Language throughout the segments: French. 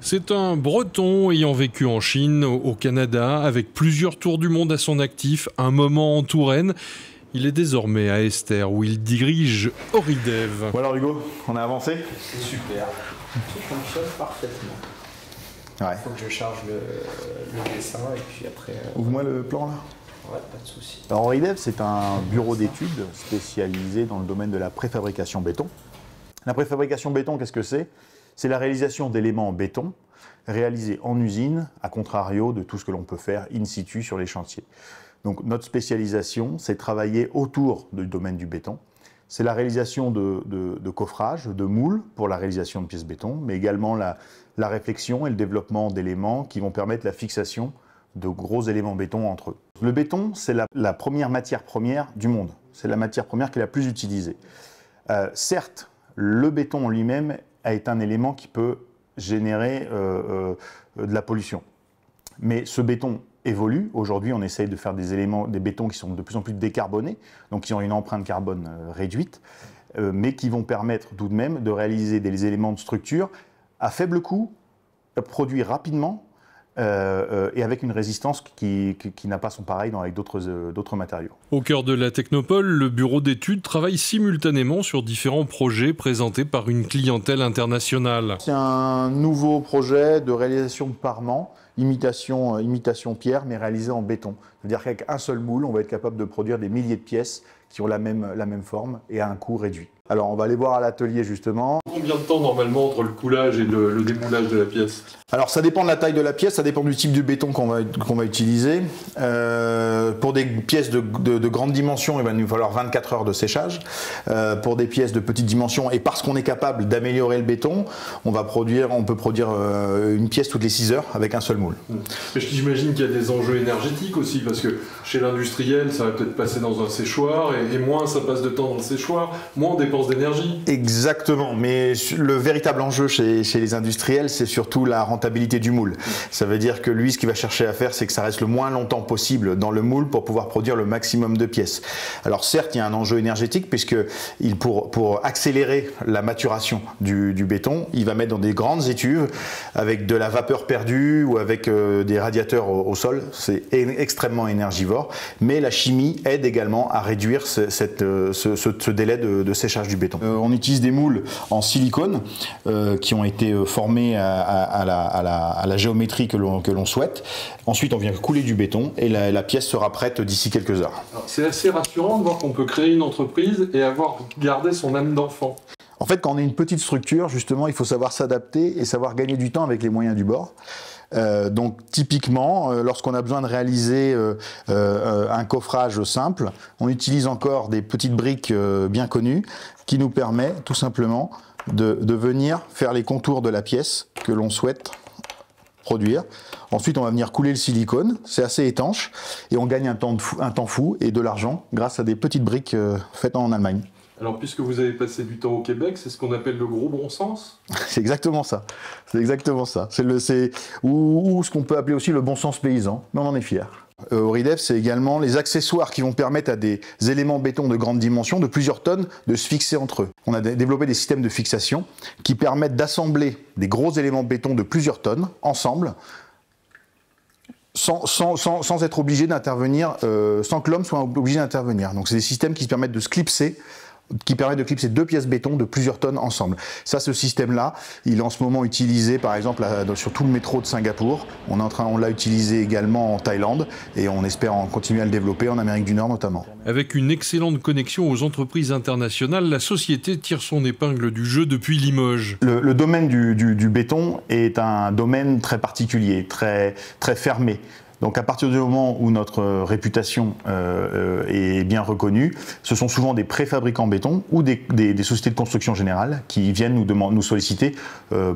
C'est un Breton ayant vécu en Chine, au Canada, avec plusieurs tours du monde à son actif, un moment en Touraine. Il est désormais à Esther, où il dirige Oridev. Bon alors Hugo, on a avancé? C'est super. Tout fonctionne parfaitement. Ouais. Il faut que je charge le dessin et puis après... Ouvre-moi le plan là. Ouais, pas de souci. Alors Oridev, c'est un bureau d'études spécialisé dans le domaine de la préfabrication béton. La préfabrication béton, qu'est-ce que c'est? C'est la réalisation d'éléments en béton réalisés en usine, à contrario de tout ce que l'on peut faire in situ sur les chantiers. Donc notre spécialisation, c'est travailler autour du domaine du béton. C'est la réalisation de coffrages, de moules pour la réalisation de pièces béton, mais également la réflexion et le développement d'éléments qui vont permettre la fixation de gros éléments béton entre eux. Le béton, c'est la première matière première du monde. C'est la matière première qui est la plus utilisée. Certes, le béton en lui-même est un élément qui peut générer de la pollution. Mais ce béton évolue. Aujourd'hui, on essaye de faire des bétons qui sont de plus en plus décarbonés, donc qui ont une empreinte carbone réduite, mais qui vont permettre tout de même de réaliser des éléments de structure à faible coût, produits rapidement, et avec une résistance qui n'a pas son pareil avec d'autres matériaux. Au cœur de la Technopole, le bureau d'études travaille simultanément sur différents projets présentés par une clientèle internationale. C'est un nouveau projet de réalisation de parements, imitation pierre, mais réalisé en béton. C'est-à-dire qu'avec un seul moule, on va être capable de produire des milliers de pièces qui ont la même forme et à un coût réduit. Alors on va aller voir à l'atelier justement. Combien de temps normalement entre le coulage et le démoulage de la pièce? Alors ça dépend de la taille de la pièce, ça dépend du type de béton qu'on va utiliser. Pour des pièces de grande dimension, il va nous falloir 24 heures de séchage. Pour des pièces de petite dimension, et parce qu'on est capable d'améliorer le béton, on peut produire une pièce toutes les 6 heures avec un seul moule. Mais j'imagine qu'il y a des enjeux énergétiques aussi, parce que chez l'industriel, ça va peut-être passer dans un séchoir, et moins ça passe de temps dans le séchoir, moins on dépense d'énergie. Exactement, mais le véritable enjeu chez les industriels, c'est surtout la rentabilité du moule. Ça veut dire que lui, ce qu'il va chercher à faire, c'est que ça reste le moins longtemps possible dans le moule pour pouvoir produire le maximum de pièces. Alors certes, il y a un enjeu énergétique, puisque pour accélérer la maturation du béton, il va mettre dans des grandes étuves avec de la vapeur perdue ou avec des radiateurs au sol. C'est extrêmement énergivore, mais la chimie aide également à réduire ce délai de séchage du béton. On utilise des moules en silicone qui ont été formés à la géométrie que l'on souhaite. Ensuite, on vient couler du béton et la pièce sera prête d'ici quelques heures. C'est assez rassurant de voir qu'on peut créer une entreprise et avoir gardé son âme d'enfant. En fait, quand on est une petite structure, justement, il faut savoir s'adapter et savoir gagner du temps avec les moyens du bord. Donc typiquement, lorsqu'on a besoin de réaliser un coffrage simple, on utilise encore des petites briques bien connues qui nous permet tout simplement de venir faire les contours de la pièce que l'on souhaite produire. Ensuite, on va venir couler le silicone, c'est assez étanche, et on gagne un temps fou et de l'argent grâce à des petites briques faites en Allemagne. Alors, puisque vous avez passé du temps au Québec, c'est ce qu'on appelle le gros bon sens? C'est exactement ça. C'est exactement ça. Ou ce qu'on peut appeler aussi le bon sens paysan, mais on en est fiers. Oridev, c'est également les accessoires qui vont permettre à des éléments béton de grande dimension, de plusieurs tonnes, de se fixer entre eux. On a développé des systèmes de fixation qui permettent d'assembler des gros éléments béton de plusieurs tonnes ensemble, sans être obligé d'intervenir, sans que l'homme soit obligé d'intervenir. Donc c'est des systèmes qui permettent de se clipser, deux pièces béton de plusieurs tonnes ensemble. Ça, ce système-là, il est en ce moment utilisé, par exemple, sur tout le métro de Singapour. On l'a utilisé également en Thaïlande et on espère en continuer à le développer en Amérique du Nord notamment. Avec une excellente connexion aux entreprises internationales, la société tire son épingle du jeu depuis Limoges. Le domaine du béton est un domaine très particulier, très fermé. Donc à partir du moment où notre réputation est bien reconnue, ce sont souvent des préfabricants béton ou des sociétés de construction générale qui viennent nous solliciter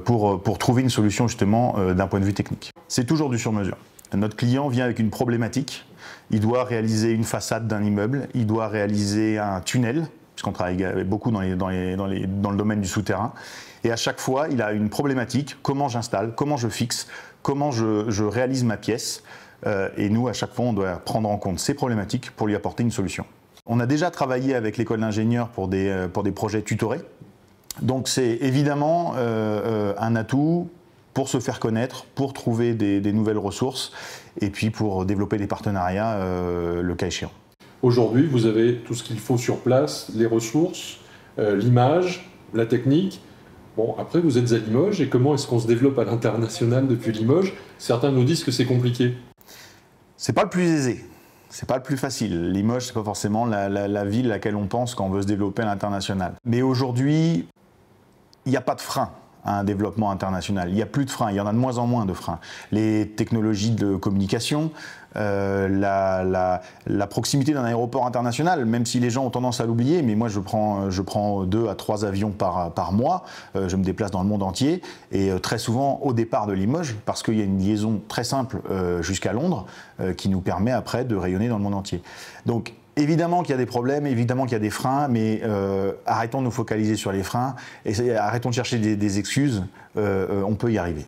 pour trouver une solution justement d'un point de vue technique. C'est toujours du sur-mesure. Notre client vient avec une problématique, il doit réaliser une façade d'un immeuble, il doit réaliser un tunnel, puisqu'on travaille beaucoup dans le domaine du souterrain, et à chaque fois il a une problématique, comment j'installe, comment je fixe, comment je réalise ma pièce. Et nous, à chaque fois, on doit prendre en compte ces problématiques pour lui apporter une solution. On a déjà travaillé avec l'école d'ingénieurs pour des projets tutorés. Donc c'est évidemment un atout pour se faire connaître, pour trouver des nouvelles ressources et puis pour développer des partenariats le cas échéant. Aujourd'hui, vous avez tout ce qu'il faut sur place, les ressources, l'image, la technique. Bon, après, vous êtes à Limoges, et comment est-ce qu'on se développe à l'international depuis Limoges? Certains nous disent que c'est compliqué. C'est pas le plus aisé, c'est pas le plus facile. Limoges, c'est pas forcément la ville à laquelle on pense quand on veut se développer à l'international. Mais aujourd'hui, il n'y a pas de frein à un développement international. Il n'y a plus de freins, il y en a de moins en moins de freins. Les technologies de communication, la proximité d'un aéroport international, même si les gens ont tendance à l'oublier, mais moi je prends 2 à 3 avions par mois, je me déplace dans le monde entier, et très souvent au départ de Limoges, parce qu'il y a une liaison très simple jusqu'à Londres, qui nous permet après de rayonner dans le monde entier. Donc, évidemment qu'il y a des problèmes, évidemment qu'il y a des freins, mais arrêtons de nous focaliser sur les freins et arrêtons de chercher des excuses, on peut y arriver.